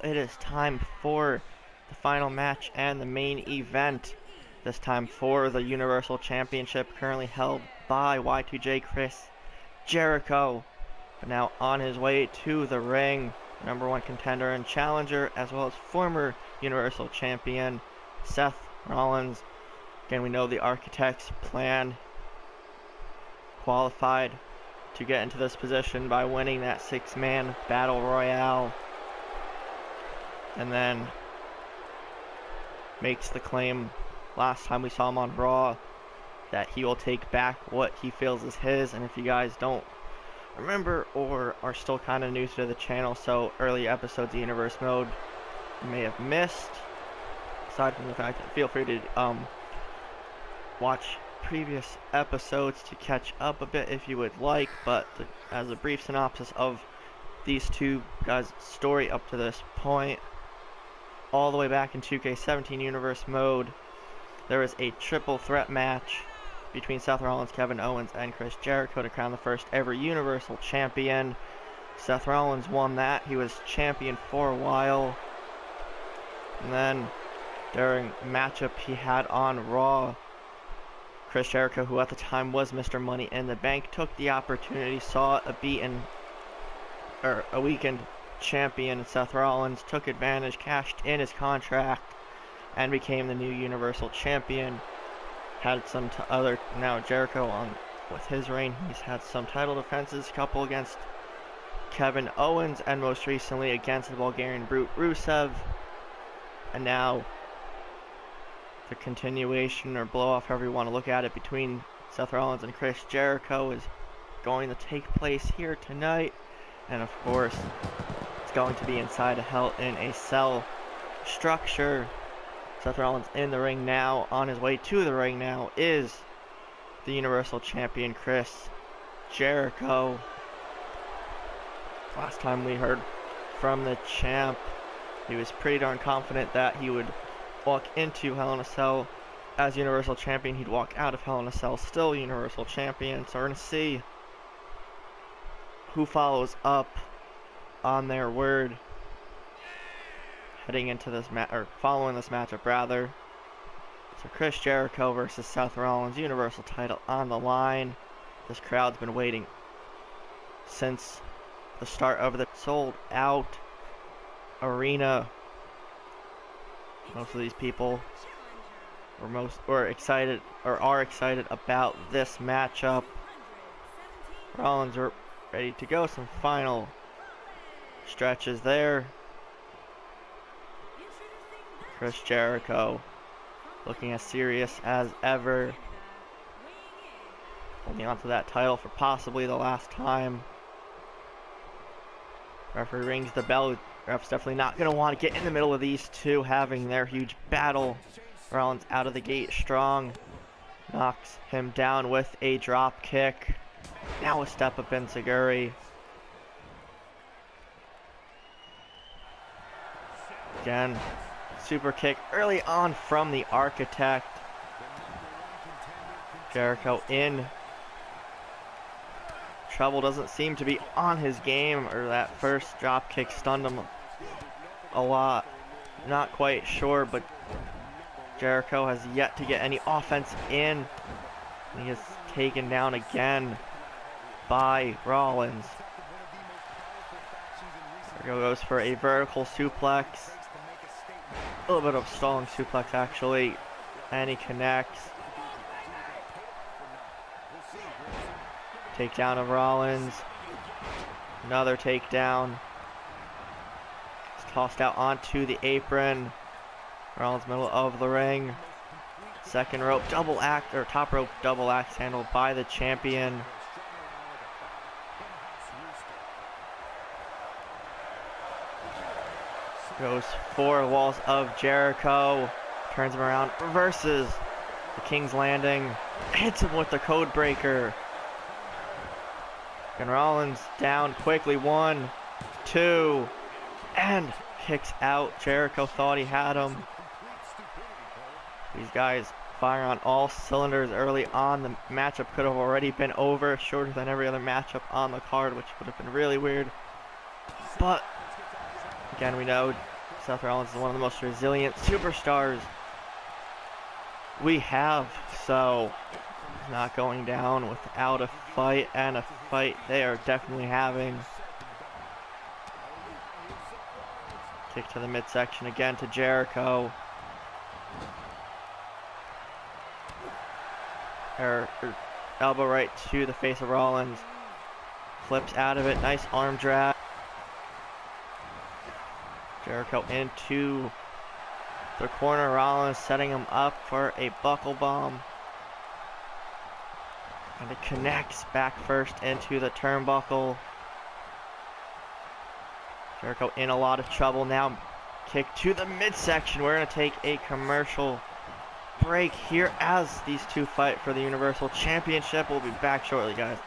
now it is time for the final match and the main event. This time for the Universal Championship, currently held by Y2J Chris Jericho. But now on his way to the ring, #1 contender and challenger, as well as former Universal Champion Seth Rollins. Again, we know the Architect's plan. Qualified to get into this position by winning that 6-man battle royale, and then makes the claim last time we saw him on Raw that he will take back what he feels is his. And if you guys don't remember or are still kind of new to the channel, so early episodes of Universe Mode you may have missed, aside from the fact that feel free to watch previous episodes to catch up a bit if you would like. But as a brief synopsis of these two guys' story up to this point, all the way back in 2K18 Universe Mode, there was a triple threat match between Seth Rollins, Kevin Owens, and Chris Jericho to crown the first ever Universal Champion. Seth Rollins won that. He was champion for a while. And then during a matchup he had on Raw, Chris Jericho, who at the time was Mr. Money in the Bank, took the opportunity, saw a weakened champion Seth Rollins, took advantage, cashed in his contract, and became the new Universal Champion. Had some now Jericho on with his reign, he's had some title defenses, a couple against Kevin Owens, and most recently against the Bulgarian Brute Rusev. And now the continuation or blow off, however you want to look at it, between Seth Rollins and Chris Jericho is going to take place here tonight. And of course, it's going to be inside a Hell in a Cell structure. Seth Rollins in the ring now, on his way to the ring now, is the Universal Champion Chris Jericho. Last time we heard from the champ, he was pretty darn confident that he would walk into Hell in a Cell as Universal Champion. He'd walk out of Hell in a Cell still Universal Champion. So we're going to see who follows up on their word heading into this following this matchup rather. So Chris Jericho versus Seth Rollins, Universal title on the line. This crowd's been waiting since the start of the sold out arena. Most of these people are excited about this matchup. Rollins are ready to go. Some final stretches there. Chris Jericho looking as serious as ever, holding on to that title for possibly the last time. Referee rings the bell. Ref's definitely not going to want to get in the middle of these two having their huge battle. Rollins out of the gate strong. Knocks him down with a drop kick. Now a step up in Seguri. Again, super kick early on from the Architect. Jericho in trouble, doesn't seem to be on his game, or that first drop kick stunned him a lot. Not quite sure, but Jericho has yet to get any offense in. He is taken down again by Rollins. Jericho goes for a vertical suplex. A little bit of stalling suplex actually, and he connects. Takedown of Rollins. Another takedown. It's tossed out onto the apron. Rollins middle of the ring. Second rope double axe, or top rope double axe handled by the champion. Goes for walls of Jericho. Turns him around, reverses the King's Landing. Hits him with the code breaker. And Rollins down quickly. 1, 2, and kicks out. Jericho thought he had him. These guys fire on all cylinders early on. The matchup could have already been over, shorter than every other matchup on the card, which would have been really weird. But Again, we know Seth Rollins is one of the most resilient superstars we have, so he's not going down without a fight, and a fight they are definitely having. Kick to the midsection again to Jericho. Her elbow right to the face of Rollins. Flips out of it, nice arm drag. Jericho into the corner, Rollins setting him up for a buckle bomb. And it connects back first into the turnbuckle. Jericho in a lot of trouble now. Kick to the midsection. We're going to take a commercial break here as these two fight for the Universal Championship. We'll be back shortly, guys.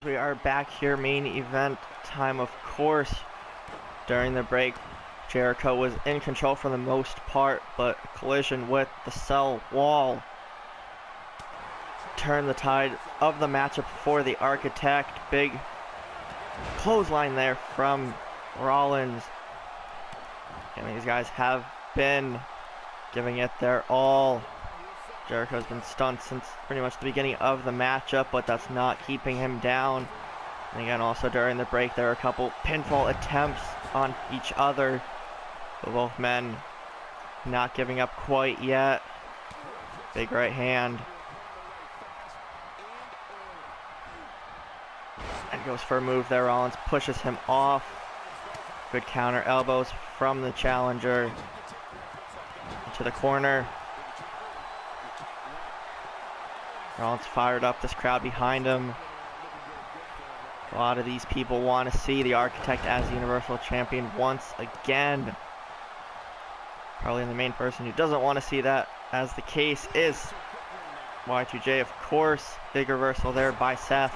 We are back here, main event time, of course. During the break, Jericho was in control for the most part, but a collision with the cell wall turned the tide of the matchup for the Architect. Big clothesline there from Rollins. And these guys have been giving it their all. Jericho's been stunned since pretty much the beginning of the matchup, but that's not keeping him down. And again, also during the break, there are a couple pinfall attempts on each other, but both men not giving up quite yet. Big right hand. And goes for a move there. Rollins pushes him off. Good counter elbows from the challenger. Into the corner. Rollins fired up, this crowd behind him. A lot of these people want to see the Architect as the Universal Champion once again. Probably the main person who doesn't want to see that as the case is Y2J, of course. Big reversal there by Seth.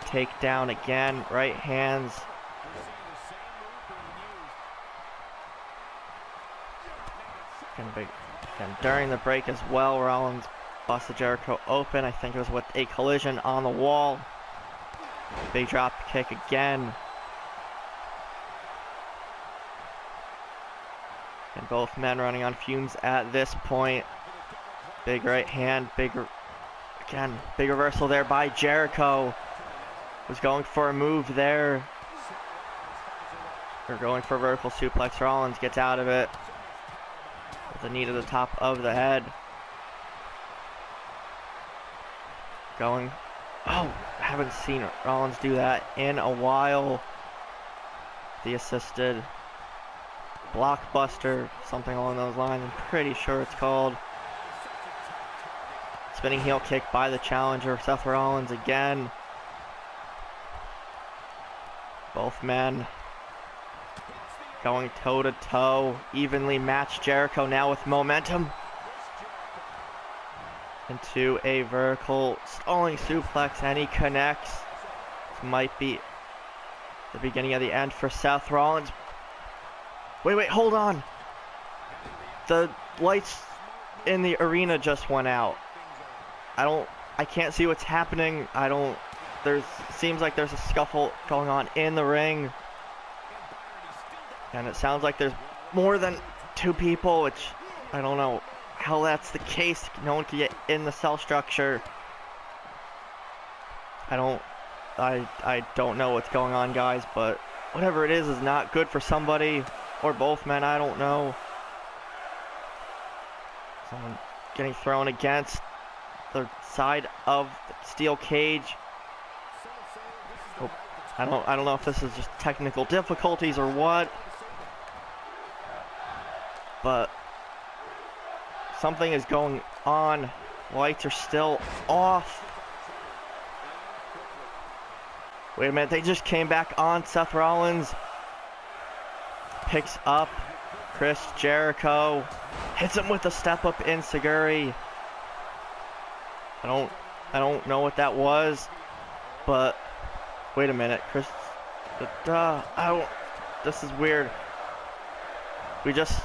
Takedown again, right hands. And during the break as well, Rollins busted Jericho open. I think it was with a collision on the wall. Big drop kick again. And both men running on fumes at this point. Big right hand, big reversal there by Jericho. Was going for a move there. They're going for a vertical suplex. Rollins gets out of it with a knee to the top of the head. Going, oh, I haven't seen Rollins do that in a while. The assisted blockbuster, something along those lines, I'm pretty sure it's called. Spinning heel kick by the challenger, Seth Rollins again. Both men going toe to toe, evenly matched. Jericho now with momentum. Into a vertical stalling suplex, and he connects. This might be the beginning of the end for Seth Rollins. Wait, hold on. The lights in the arena just went out. I can't see what's happening. Seems like there's a scuffle going on in the ring. And it sounds like there's more than two people, which I don't know how that's the case. No one can get in the cell structure. I don't know what's going on, guys, but whatever it is not good for somebody or both men. I don't know. Someone getting thrown against the side of the steel cage. Oh, I don't know if this is just technical difficulties or what, but something is going on. Lights are still off. Wait a minute, they just came back on. Seth Rollins picks up Chris Jericho, hits him with a step up enziguri. I don't know what that was, but wait a minute, This is weird. We just,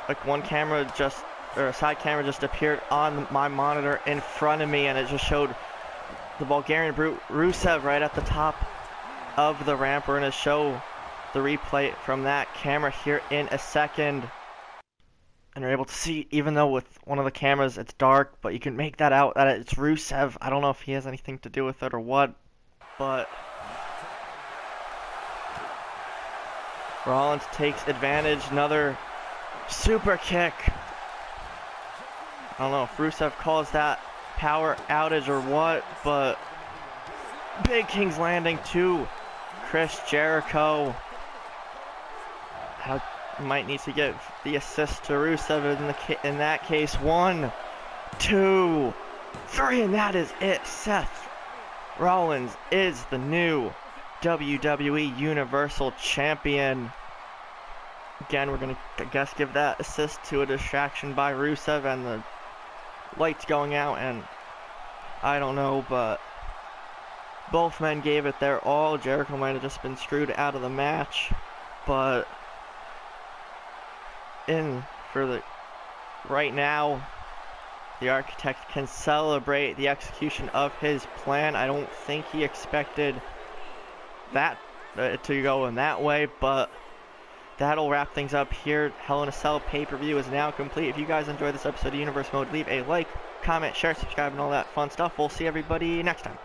like, one camera just, or a side camera just appeared on my monitor in front of me, and it just showed the Bulgarian Brute Rusev right at the top of the ramp. We're going to show the replay from that camera here in a second. And you're able to see, even though with one of the cameras it's dark, but you can make that out that it's Rusev. I don't know if he has anything to do with it or what, but Rollins takes advantage. Another super kick. I don't know if Rusev calls that power outage or what, but big King's Landing to Chris Jericho. Might need to give the assist to Rusev in that case. 1, 2, 3, and that is it. Seth Rollins is the new WWE Universal Champion. Again, we're going to, I guess, give that assist to a distraction by Rusev and the lights going out, and I don't know, but both men gave it their all. Jericho might have just been screwed out of the match, but right now, the Architect can celebrate the execution of his plan. I don't think he expected that to go in that way, but that'll wrap things up here. Hell in a Cell pay-per-view is now complete. If you guys enjoyed this episode of Universe Mode, leave a like, comment, share, subscribe, and all that fun stuff. We'll see everybody next time.